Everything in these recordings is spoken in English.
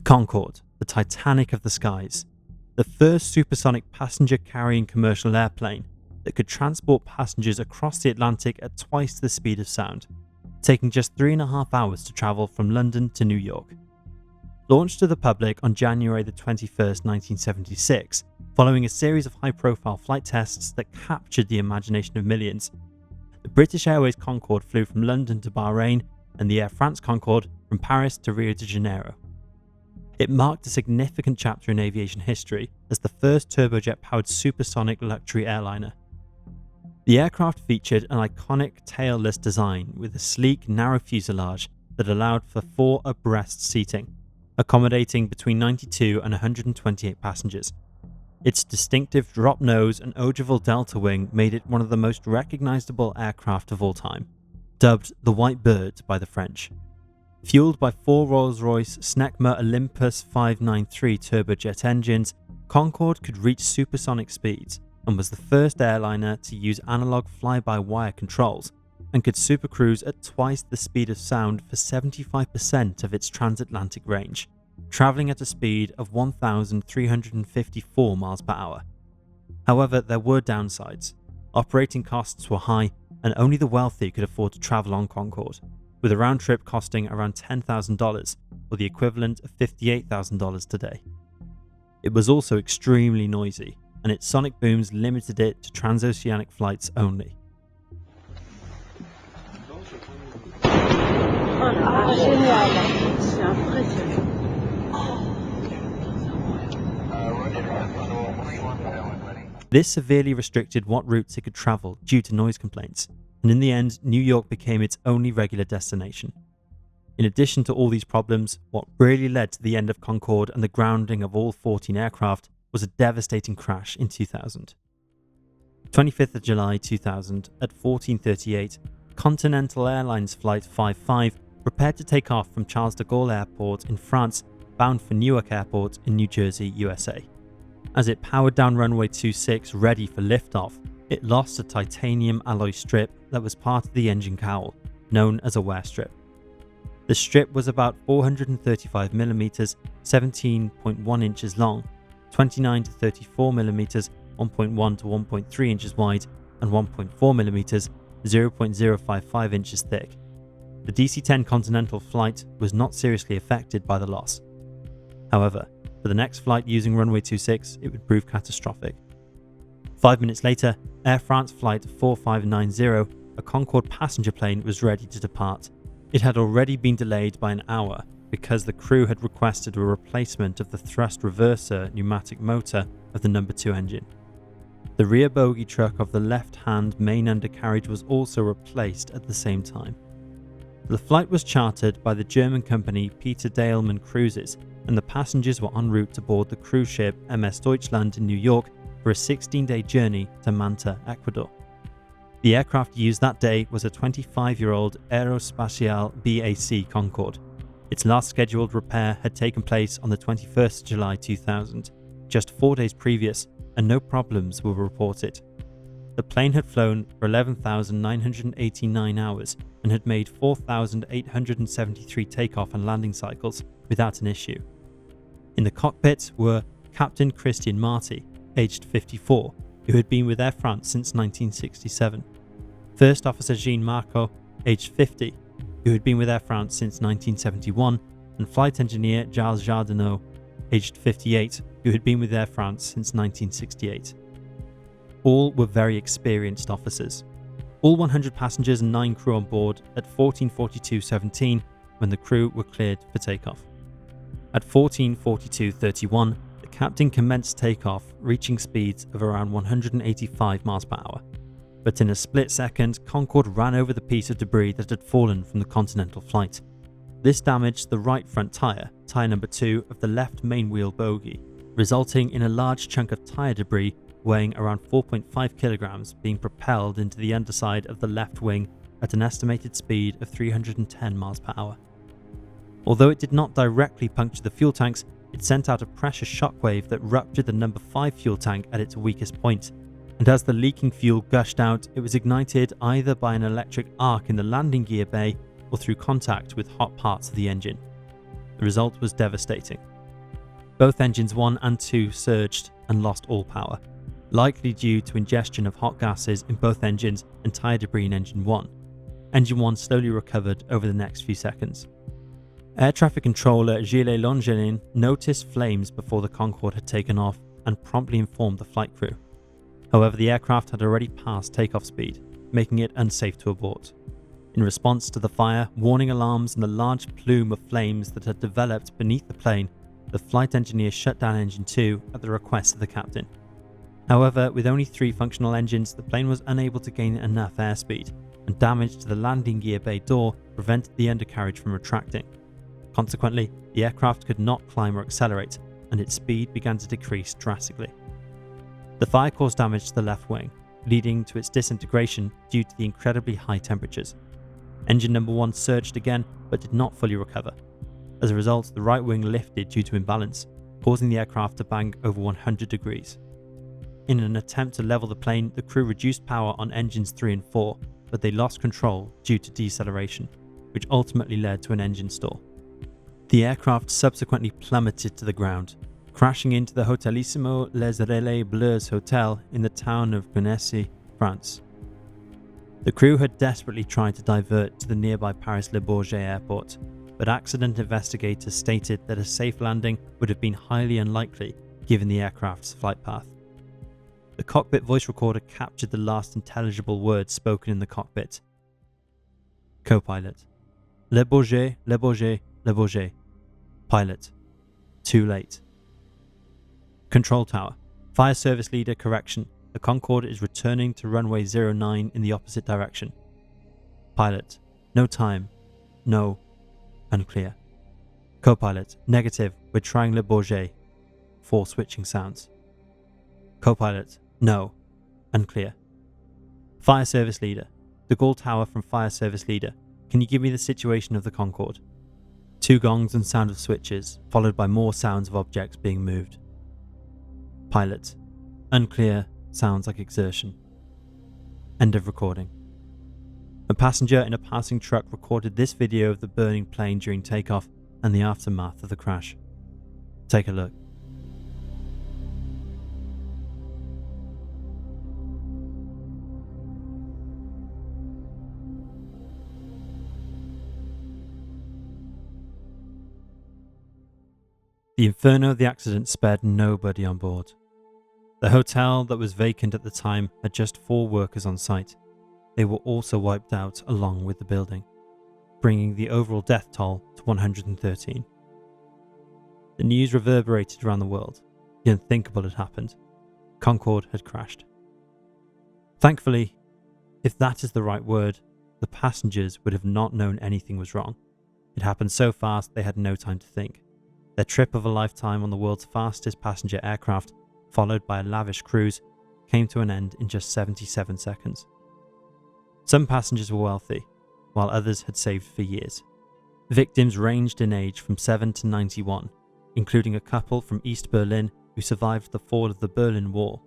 Concorde, the Titanic of the skies, the first supersonic passenger-carrying commercial airplane that could transport passengers across the Atlantic at twice the speed of sound, taking just 3.5 hours to travel from London to New York. Launched to the public on January 21st, 1976, following a series of high-profile flight tests that captured the imagination of millions, the British Airways Concorde flew from London to Bahrain and the Air France Concorde from Paris to Rio de Janeiro. It marked a significant chapter in aviation history as the first turbojet-powered supersonic luxury airliner. The aircraft featured an iconic tailless design with a sleek, narrow fuselage that allowed for 4 abreast seating, accommodating between 92 and 128 passengers. Its distinctive drop nose and ogival delta wing made it one of the most recognizable aircraft of all time, dubbed the White Bird by the French. Fueled by 4 Rolls-Royce Snecma Olympus 593 turbojet engines, Concorde could reach supersonic speeds and was the first airliner to use analog fly-by-wire controls and could supercruise at twice the speed of sound for 75% of its transatlantic range, travelling at a speed of 1,354 miles per hour. However, there were downsides. Operating costs were high and only the wealthy could afford to travel on Concorde, with a round trip costing around $10,000 or the equivalent of $58,000 today. It was also extremely noisy, and its sonic booms limited it to transoceanic flights only. This severely restricted what routes it could travel due to noise complaints, and in the end, New York became its only regular destination. In addition to all these problems, what really led to the end of Concorde and the grounding of all 14 aircraft was a devastating crash in 2000. 25th of July 2000, at 14:38, Continental Airlines Flight 55 prepared to take off from Charles de Gaulle Airport in France, bound for Newark Airport in New Jersey, USA. As it powered down runway 26 ready for liftoff, it lost a titanium alloy strip that was part of the engine cowl, known as a wear strip. The strip was about 435mm, 17.1 inches long, 29 to 34mm, 1.1 to 1.3 inches wide, and 1.4mm, 0.055 inches thick. The DC-10 Continental flight was not seriously affected by the loss. However, for the next flight using runway 26, it would prove catastrophic. 5 minutes later, Air France Flight 4590, a Concorde passenger plane, was ready to depart. It had already been delayed by an hour because the crew had requested a replacement of the thrust reverser pneumatic motor of the number 2 engine. The rear bogie truck of the left-hand main undercarriage was also replaced at the same time. The flight was chartered by the German company Peter Dahlmann Cruises, and the passengers were en route to board the cruise ship MS Deutschland in New York for a 16-day journey to Manta, Ecuador. The aircraft used that day was a 25-year-old Aerospatiale BAC Concorde. Its last scheduled repair had taken place on the 21st of July 2000, just 4 days previous, and no problems were reported. The plane had flown for 11,989 hours and had made 4,873 takeoff and landing cycles without an issue. In the cockpit were Captain Christian Marty, aged 54, who had been with Air France since 1967, First Officer Jean Marco, aged 50, who had been with Air France since 1971, and Flight Engineer Giles Jardinot, aged 58, who had been with Air France since 1968. All were very experienced officers. All 100 passengers and 9 crew on board at 14:42:17 when the crew were cleared for takeoff. At 14:42:31, the captain commenced takeoff, reaching speeds of around 185 miles per hour. But in a split second, Concorde ran over the piece of debris that had fallen from the Continental flight. This damaged the right front tyre, tyre number 2 of the left main wheel bogie, resulting in a large chunk of tyre debris weighing around 4.5 kilograms being propelled into the underside of the left wing at an estimated speed of 310 miles per hour. Although it did not directly puncture the fuel tanks, it sent out a pressure shockwave that ruptured the number 5 fuel tank at its weakest point, and as the leaking fuel gushed out, it was ignited either by an electric arc in the landing gear bay or through contact with hot parts of the engine. The result was devastating. Both engines 1 and 2 surged and lost all power, likely due to ingestion of hot gases in both engines and tire debris in engine 1. Engine 1 slowly recovered over the next few seconds. Air traffic controller Gilles Longelin noticed flames before the Concorde had taken off and promptly informed the flight crew. However, the aircraft had already passed takeoff speed, making it unsafe to abort. In response to the fire, warning alarms, and the large plume of flames that had developed beneath the plane, the flight engineer shut down engine 2 at the request of the captain. However, with only 3 functional engines, the plane was unable to gain enough airspeed, and damage to the landing gear bay door prevented the undercarriage from retracting. Consequently, the aircraft could not climb or accelerate, and its speed began to decrease drastically. The fire caused damage to the left wing, leading to its disintegration due to the incredibly high temperatures. Engine number 1 surged again, but did not fully recover. As a result, the right wing lifted due to imbalance, causing the aircraft to bang over 100 degrees. In an attempt to level the plane, the crew reduced power on engines 3 and 4, but they lost control due to deceleration, which ultimately led to an engine stall. The aircraft subsequently plummeted to the ground, crashing into the Hotelissimo Les Relais Bleus hotel in the town of Gonesse, France. The crew had desperately tried to divert to the nearby Paris-Le Bourget airport, but accident investigators stated that a safe landing would have been highly unlikely given the aircraft's flight path. The cockpit voice recorder captured the last intelligible words spoken in the cockpit. Co-pilot: Le Bourget, Le Bourget, Le Bourget. Pilot: too late. Control tower: Fire service leader, correction. The Concorde is returning to runway 09 in the opposite direction. Pilot: no time. No. Unclear. Co-pilot: negative, we're trying Le Bourget. 4 switching sounds. Co-pilot: no. Unclear. Fire service leader: De Gaulle Tower from fire service leader. Can you give me the situation of the Concorde? 2 gongs and sound of switches, followed by more sounds of objects being moved. Pilot: unclear, sounds like exertion. End of recording. A passenger in a passing truck recorded this video of the burning plane during takeoff and the aftermath of the crash. Take a look. The inferno of the accident spared nobody on board. The hotel that was vacant at the time had just 4 workers on site. They were also wiped out along with the building, bringing the overall death toll to 113. The news reverberated around the world. The unthinkable had happened. Concorde had crashed. Thankfully, if that is the right word, the passengers would have not known anything was wrong. It happened so fast they had no time to think. Their trip of a lifetime on the world's fastest passenger aircraft, followed by a lavish cruise, came to an end in just 77 seconds. Some passengers were wealthy, while others had saved for years. Victims ranged in age from 7 to 91, including a couple from East Berlin who survived the fall of the Berlin Wall.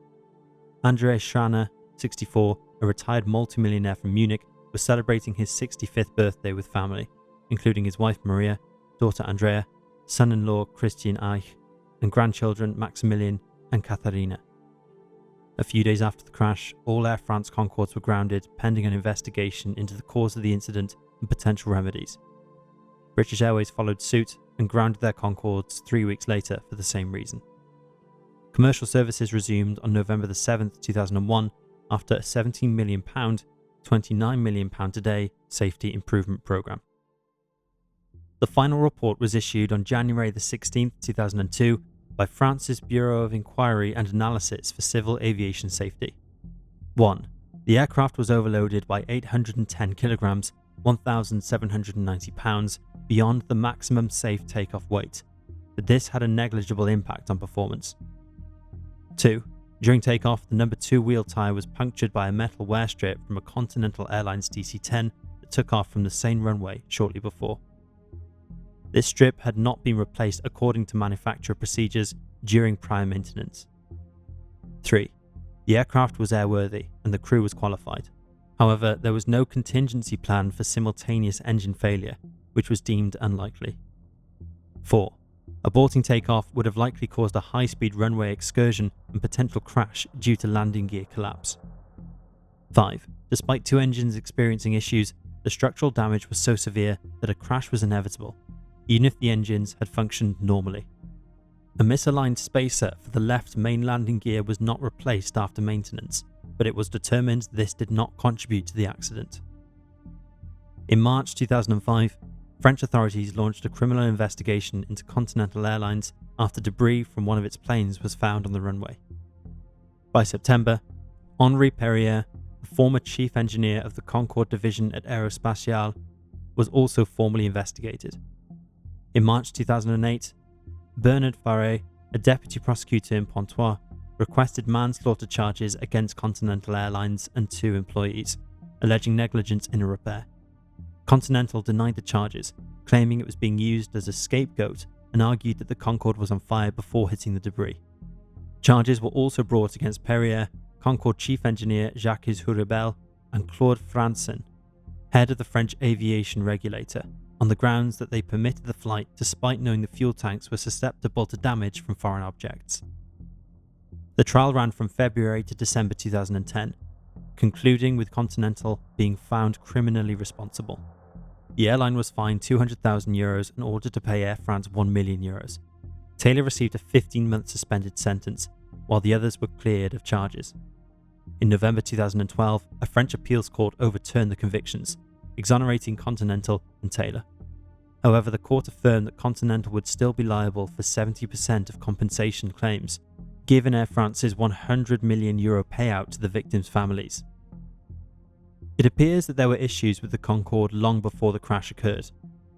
André Schraner, 64, a retired multimillionaire from Munich, was celebrating his 65th birthday with family, including his wife Maria, daughter Andrea, son-in-law Christian Eich, and grandchildren Maximilian and Katharina. A few days after the crash, all Air France Concordes were grounded pending an investigation into the cause of the incident and potential remedies. British Airways followed suit and grounded their Concordes 3 weeks later for the same reason. Commercial services resumed on November 7, 2001 after a £17 million, £29 million today safety improvement programme. The final report was issued on January 16, 2002 by France's Bureau of Inquiry and Analysis for Civil Aviation Safety. 1. The aircraft was overloaded by 810 kilograms, 1,790 pounds, beyond the maximum safe takeoff weight, but this had a negligible impact on performance. 2. During takeoff, the number 2 wheel tyre was punctured by a metal wear strip from a Continental Airlines DC-10 that took off from the same runway shortly before. This strip had not been replaced according to manufacturer procedures during prior maintenance. 3. The aircraft was airworthy and the crew was qualified. However, there was no contingency plan for simultaneous engine failure, which was deemed unlikely. 4. Aborting takeoff would have likely caused a high-speed runway excursion and potential crash due to landing gear collapse. 5. Despite two engines experiencing issues, the structural damage was so severe that a crash was inevitable, even if the engines had functioned normally. A misaligned spacer for the left main landing gear was not replaced after maintenance, but it was determined this did not contribute to the accident. In March 2005, French authorities launched a criminal investigation into Continental Airlines after debris from one of its planes was found on the runway. By September, Henri Perrier, the former chief engineer of the Concorde division at Aerospatiale, was also formally investigated. In March 2008, Bernard Faré, a deputy prosecutor in Pontoise, requested manslaughter charges against Continental Airlines and two employees, alleging negligence in a repair. Continental denied the charges, claiming it was being used as a scapegoat, and argued that the Concorde was on fire before hitting the debris. Charges were also brought against Perrier, Concorde chief engineer Jacques Hurubel, and Claude Francin, head of the French aviation regulator, on the grounds that they permitted the flight despite knowing the fuel tanks were susceptible to damage from foreign objects. The trial ran from February to December 2010, concluding with Continental being found criminally responsible. The airline was fined €200,000 and ordered to pay Air France €1 million. Taylor received a 15-month suspended sentence, while the others were cleared of charges. In November 2012, a French appeals court overturned the convictions, exonerating Continental and Taylor. However, the court affirmed that Continental would still be liable for 70% of compensation claims, given Air France's €100 million payout to the victims' families. It appears that there were issues with the Concorde long before the crash occurred.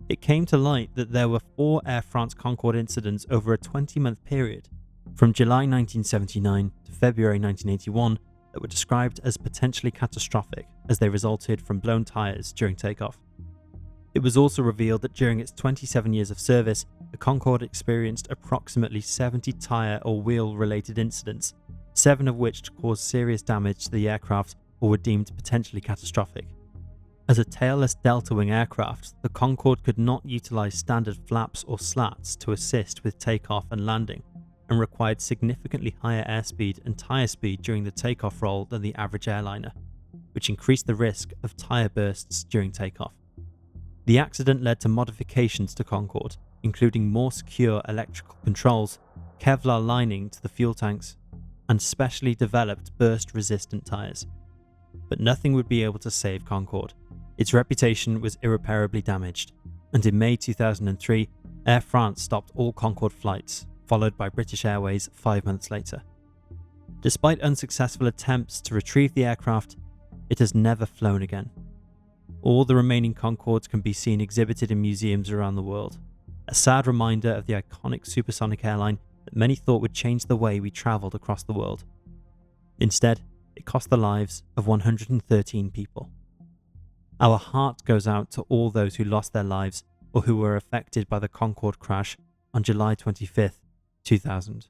It came to light that there were 4 Air France Concorde incidents over a 20-month period, from July 1979 to February 1981, that were described as potentially catastrophic as they resulted from blown tyres during takeoff. It was also revealed that during its 27 years of service, the Concorde experienced approximately 70 tyre or wheel-related incidents, 7 of which caused serious damage to the aircraft or were deemed potentially catastrophic. As a tailless delta-wing aircraft, the Concorde could not utilise standard flaps or slats to assist with takeoff and landing, and required significantly higher airspeed and tyre speed during the takeoff roll than the average airliner, which increased the risk of tyre bursts during takeoff. The accident led to modifications to Concorde, including more secure electrical controls, Kevlar lining to the fuel tanks, and specially developed burst-resistant tyres. But nothing would be able to save Concorde. Its reputation was irreparably damaged, and in May 2003, Air France stopped all Concorde flights, followed by British Airways 5 months later. Despite unsuccessful attempts to retrieve the aircraft, it has never flown again. All the remaining Concordes can be seen exhibited in museums around the world, a sad reminder of the iconic supersonic airline that many thought would change the way we travelled across the world. Instead, it cost the lives of 113 people. Our heart goes out to all those who lost their lives or who were affected by the Concorde crash on July 25th, 2000.